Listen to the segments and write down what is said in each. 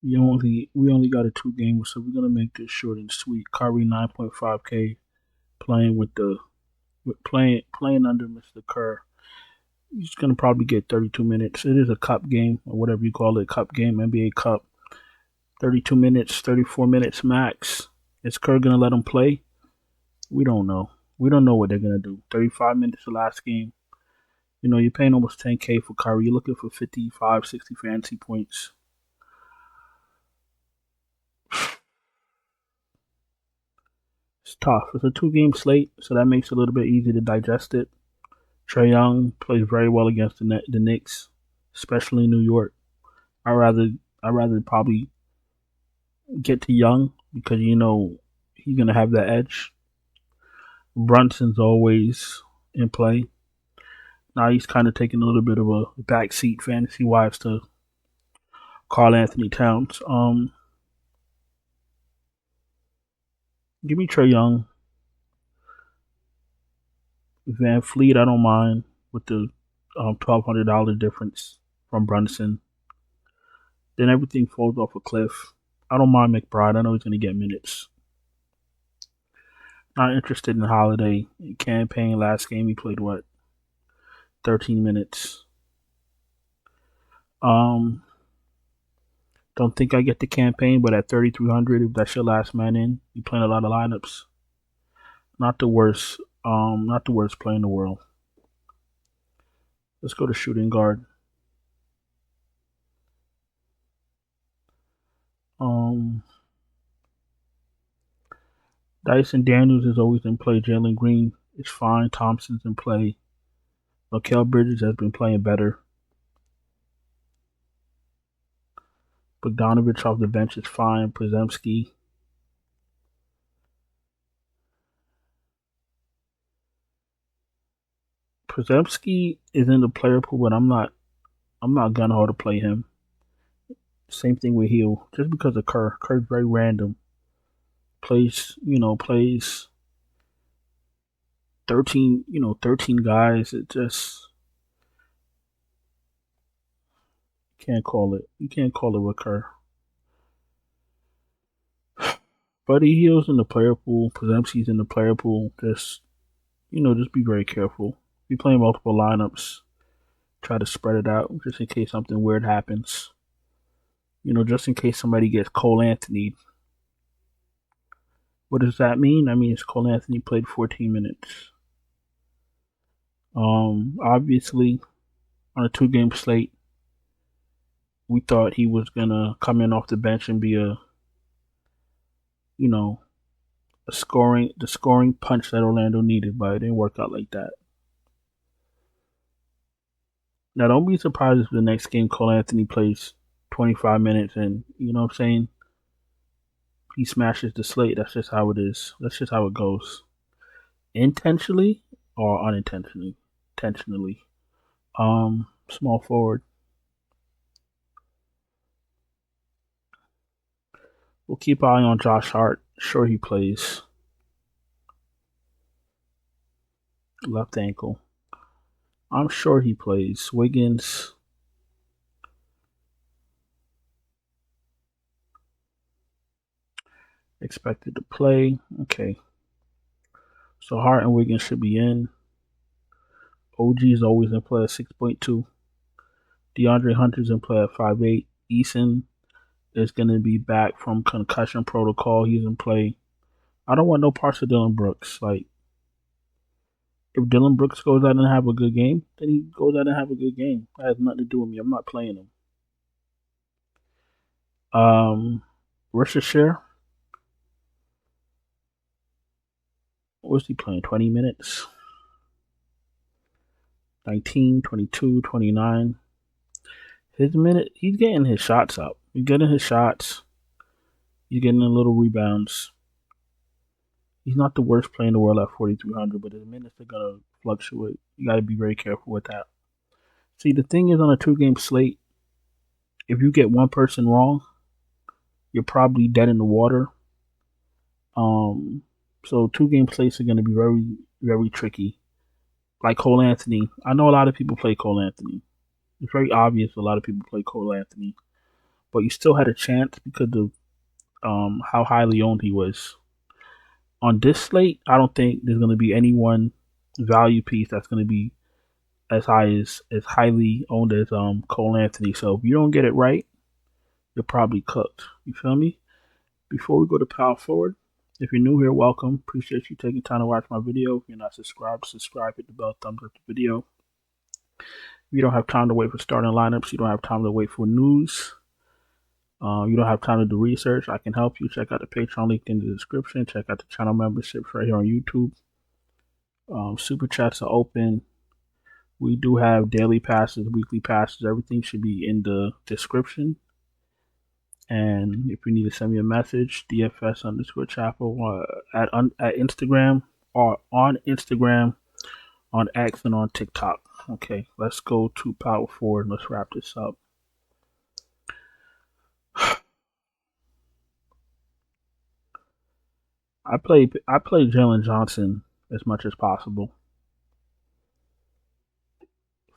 We only got a 2 game, so we're gonna make this short and sweet. Kyrie 9.5K playing playing under Mr. Kerr. He's gonna probably get 32 minutes. It is a cup game or whatever you call it, cup game, NBA Cup. 32 minutes, 34 minutes max. Is Kerr gonna let him play? We don't know. We don't know what they're gonna do. 35 minutes the last game. You're paying almost 10K for Kyrie. You're looking for 55, 60 fantasy points. It's tough. It's a 2 game slate, so that makes it a little bit easy to digest it. Trae Young plays very well against the Knicks, especially in New York. I rather I rather probably get to Young because he's gonna have that edge. Brunson's always in play. Now he's kind of taking a little bit of a backseat fantasy wise to Karl Anthony Towns. Give me Trae Young. Van Fleet, I don't mind with the $1,200 difference from Brunson. Then everything falls off a cliff. I don't mind McBride. I know he's going to get minutes. Not interested in Holiday. Campaign last game he played 13 minutes. Don't think I get the campaign, but at 3,300, if that's your last man in, you playing a lot of lineups. Not the worst. Not the worst play in the world. Let's go to shooting guard. Dyson Daniels is always in play. Jalen Green is fine. Thompson's in play. Mikal Bridges has been playing better. Bogdanovich off the bench is fine. Przemski. Przemski is in the player pool, but I'm not gun ho to play him. Same thing with Hill. Just because of Kerr. Kerr's very random. Plays 13 guys. It just can't call it. You can't call it with Kerr. Buddy Hield's in the player pool. Przemski's in the player pool. Just be very careful. Be playing multiple lineups. Try to spread it out just in case something weird happens. Just in case somebody gets Cole Anthony. What does that mean? That means Cole Anthony played 14 minutes. Obviously, on a 2 game slate, we thought he was gonna come in off the bench and be the scoring punch that Orlando needed, but it didn't work out like that. Now, don't be surprised if the next game Cole Anthony plays 25 minutes and, he smashes the slate. That's just how it is. That's just how it goes. Intentionally or unintentionally. Intentionally. Small forward. We'll keep an eye on Josh Hart. Sure he plays. Left ankle. I'm sure he plays. Wiggins. Expected to play. Okay. So Hart and Wiggins should be in. OG is always in play at 6.2. DeAndre Hunter's in play at 5.8. Eason is going to be back from concussion protocol. He's in play. I don't want no parts of Dylan Brooks. Like, if Dylan Brooks goes out and have a good game, then he goes out and have a good game. That has nothing to do with me. I'm not playing him. Worcestershire. What's he playing? 20 minutes? 19, 22, 29. He's getting his shots up. He's getting his shots. He's getting a little rebounds. He's not the worst player in the world at 4,300, but his minutes are going to fluctuate. You got to be very careful with that. See, the thing is, on a 2 game slate, if you get one person wrong, you're probably dead in the water. So 2 game slates are going to be very, very tricky. Like Cole Anthony. I know a lot of people play Cole Anthony. It's very obvious a lot of people play Cole Anthony. but you still had a chance because of how highly owned he was. On this slate, I don't think there's going to be any one value piece that's going to be as highly owned as Cole Anthony. So if you don't get it right, you're probably cooked. You feel me? Before we go to power forward, if you're new here, welcome. Appreciate you taking time to watch my video. If you're not subscribed, subscribe, hit the bell, thumbs up the video. If you don't have time to wait for starting lineups, you don't have time to wait for news, you don't have time to do research, I can help you. Check out the Patreon link in the description. Check out the channel memberships right here on YouTube. Super chats are open. We do have daily passes, weekly passes. Everything should be in the description. And if you need to send me a message, DFS_Chapel at Instagram, or on Instagram, on X, and on TikTok. Okay, let's go to power forward. Let's wrap this up. I play Jalen Johnson as much as possible.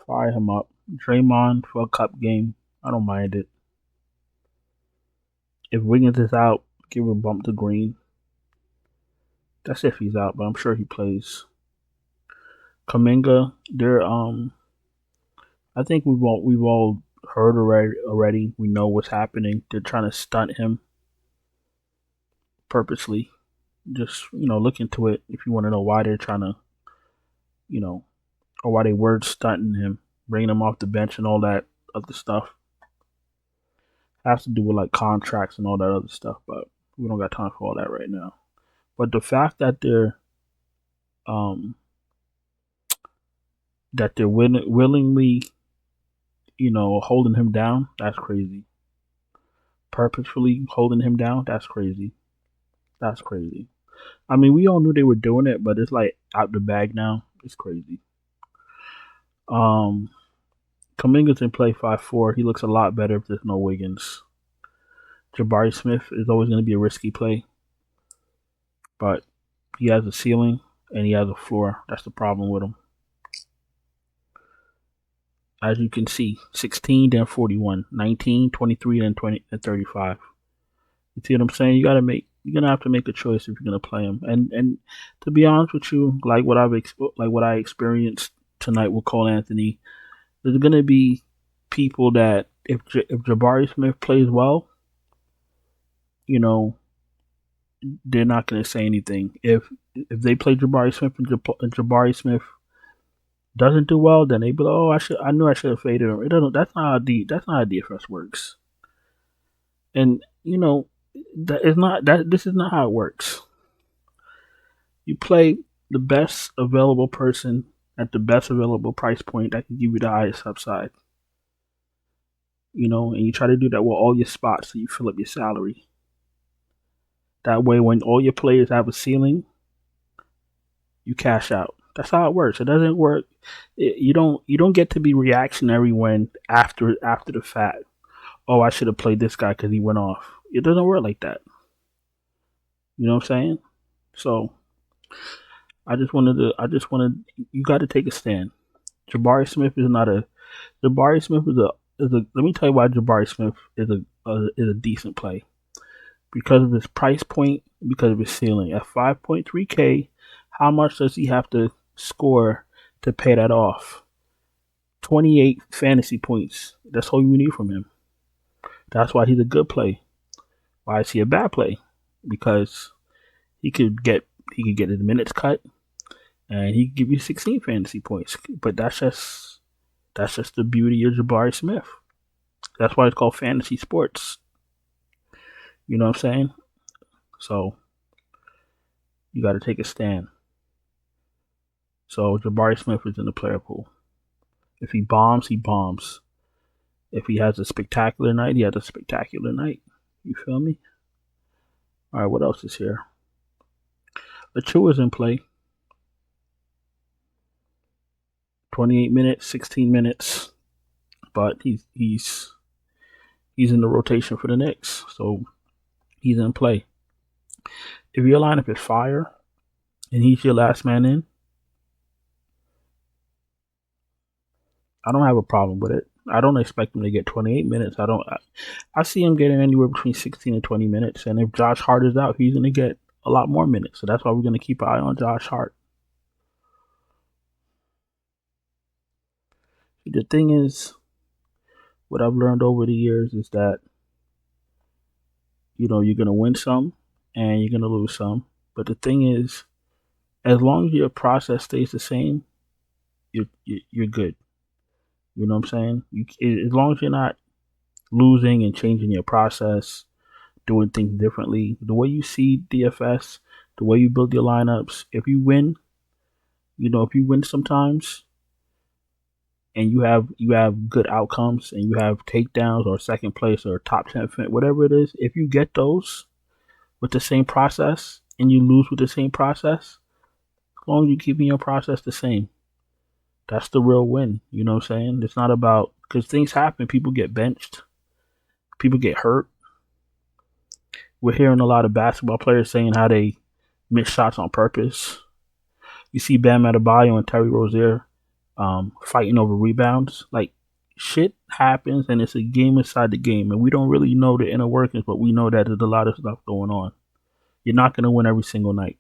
Fire him up. Draymond for a cup game, I don't mind it. If Wiggins is out, give a bump to Green. That's if he's out, but I'm sure he plays. Kuminga, I think we've all heard already. We know what's happening. They're trying to stunt him purposely. Just, look into it if you want to know why they're trying to, or why they were stunting him, bringing him off the bench and all that other stuff. Has to do with like contracts and all that other stuff, but we don't got time for all that right now. But the fact that they're willingly, holding him down, that's crazy. Purposefully holding him down, that's crazy. That's crazy. I mean, we all knew they were doing it, but it's like out the bag now. It's crazy. Kuminga's in play 5-4. He looks a lot better if there's no Wiggins. Jabari Smith is always going to be a risky play, but he has a ceiling and he has a floor. That's the problem with him. As you can see, 16, then 41, 19, 23, then 20, and 35. You see what I'm saying? You're gonna have to make a choice if you're gonna play him. And to be honest with you, like what I experienced tonight with Cole Anthony, there's gonna be people that if Jabari Smith plays well, they're not gonna say anything. If they play Jabari Smith and Jabari Smith doesn't do well, then they be like, "Oh, I knew I should have faded him." It doesn't. That's not how DFS works. And this is not how it works. You play the best available person at the best available price point that can give you the highest upside. And you try to do that with all your spots so you fill up your salary. That way, when all your players have a ceiling, you cash out. That's how it works. It doesn't work. You don't get to be reactionary when after the fact. Oh, I should have played this guy because he went off. It doesn't work like that. You know what I'm saying? So I just wanted you got to take a stand. Jabari Smith is let me tell you why Jabari Smith is a decent play. Because of his price point, because of his ceiling. At 5.3K, how much does he have to score to pay that off? 28 fantasy points. That's all you need from him. That's why he's a good play. Why is he a bad play? Because he could get his minutes cut, and he could give you 16 fantasy points. But that's just the beauty of Jabari Smith. That's why it's called fantasy sports. You know what I'm saying? So you got to take a stand. So Jabari Smith is in the player pool. If he bombs, he bombs. If he has a spectacular night, he has a spectacular night. You feel me? All right, what else is here? Achua's in play. 28 minutes, 16 minutes. But he's in the rotation for the Knicks. So he's in play. If your lineup is fire and he's your last man in, I don't have a problem with it. I don't expect him to get 28 minutes. I see him getting anywhere between 16 and 20 minutes. And if Josh Hart is out, he's going to get a lot more minutes. So that's why we're going to keep an eye on Josh Hart. The thing is, what I've learned over the years is that, you're going to win some and you're going to lose some. But the thing is, as long as your process stays the same, you're good. You know what I'm saying? As long as you're not losing and changing your process, doing things differently, the way you see DFS, the way you build your lineups, if you win, if you win sometimes and you have good outcomes and you have takedowns or second place or top 10, whatever it is, if you get those with the same process and you lose with the same process, as long as you're keeping your process the same, that's the real win. You know what I'm saying? It's not about, because things happen. People get benched. People get hurt. We're hearing a lot of basketball players saying how they miss shots on purpose. You see Bam Adebayo and Terry Rozier fighting over rebounds. Like, shit happens, and it's a game inside the game, and we don't really know the inner workings, but we know that there's a lot of stuff going on. You're not going to win every single night.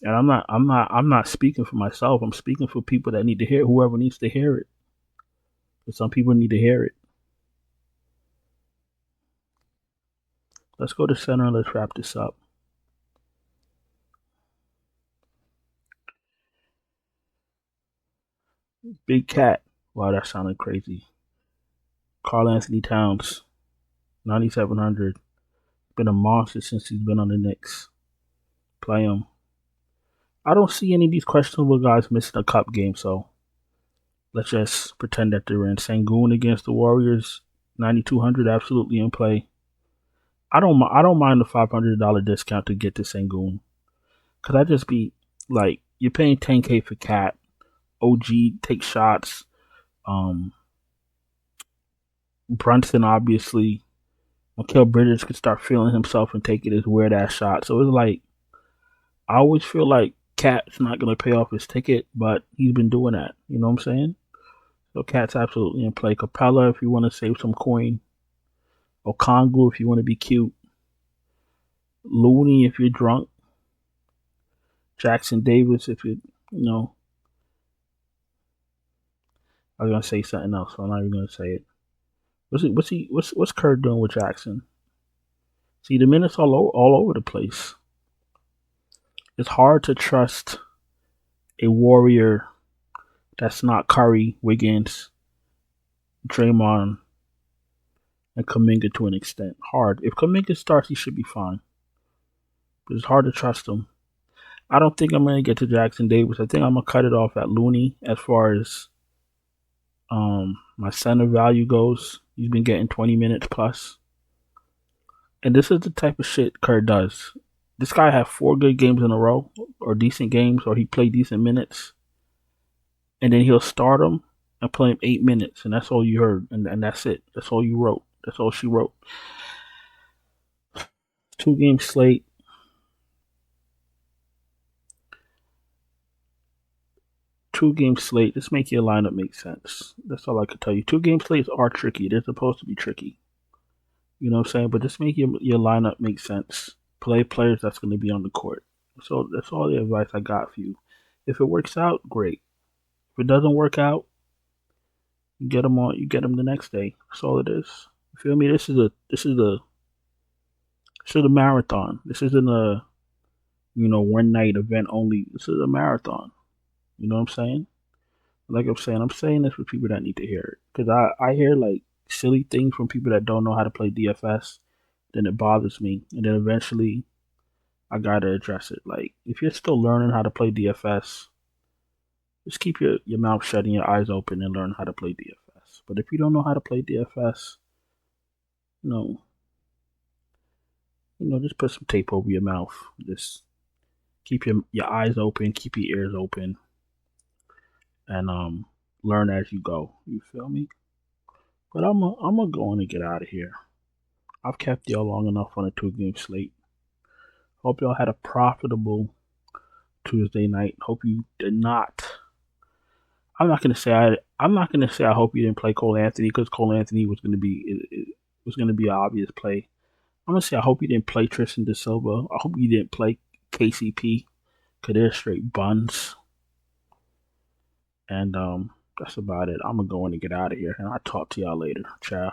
And I'm not speaking for myself. I'm speaking for people that need to hear it, whoever needs to hear it. But some people need to hear it. Let's go to center and let's wrap this up. Big Cat. Wow, that sounded crazy. Karl Anthony Towns, 9,700. Been a monster since he's been on the Knicks. Play him. I don't see any of these questionable guys missing a cup game, so let's just pretend that they're in. Sengun against the Warriors, 9,200, absolutely in play. I don't mind the $500 discount to get to Sengun, cause I just be like, you're paying $10K for Cat. OG takes shots. Brunson, obviously. Mikal Bridges could start feeling himself and taking his weird ass shot. So it's like, I always feel like Cat's not going to pay off his ticket, but he's been doing that. You know what I'm saying? So Cat's absolutely in play. Capella, if you want to save some coin. Okongwu, if you want to be cute. Looney, if you're drunk. Jackson Davis, if you know. I was gonna say something else, so I'm not even gonna say it. What's Kerr doing with Jackson? See, the minutes all over the place. It's hard to trust a Warrior that's not Curry, Wiggins, Draymond, and Kuminga to an extent. Hard. If Kuminga starts, he should be fine. But it's hard to trust him. I don't think I'm gonna get to Jackson Davis. I think I'm gonna cut it off at Looney as far as my center value goes. He's been getting 20 minutes plus. And this is the type of shit Kerr does. This guy had 4 good games in a row, or decent games, or he played decent minutes. And then he'll start him and play him 8 minutes, and that's all you heard. And that's it. That's all you wrote. That's all she wrote. 2-game slate. 2-game slate. Just make your lineup make sense. That's all I can tell you. 2-game slates are tricky. They're supposed to be tricky. You know what I'm saying? But just make your lineup make sense. Play players that's going to be on the court. So that's all the advice I got for you. If it works out, great. If it doesn't work out, you get them on. You get them the next day. That's all it is. You feel me? This is a marathon. This isn't a one night event only. This is a marathon. You know what I'm saying? Like I'm saying this for people that need to hear it. Because I hear like silly things from people that don't know how to play DFS. Then it bothers me. And then eventually I gotta address it. Like, if you're still learning how to play DFS, just keep your mouth shut and your eyes open and learn how to play DFS. But if you don't know how to play DFS, just put some tape over your mouth. Just keep your eyes open, keep your ears open, and learn as you go. You feel me? But I'm gonna go on and get out of here. I've kept y'all long enough on a 2-game slate. Hope y'all had a profitable Tuesday night. Hope you did not. I'm not gonna say I hope you didn't play Cole Anthony because Cole Anthony was gonna be it was gonna be an obvious play. I'm gonna say I hope you didn't play Tristan De Silva. I hope you didn't play KCP because they're straight buns. And that's about it. I'm gonna go in and get out of here, and I'll talk to y'all later. Ciao.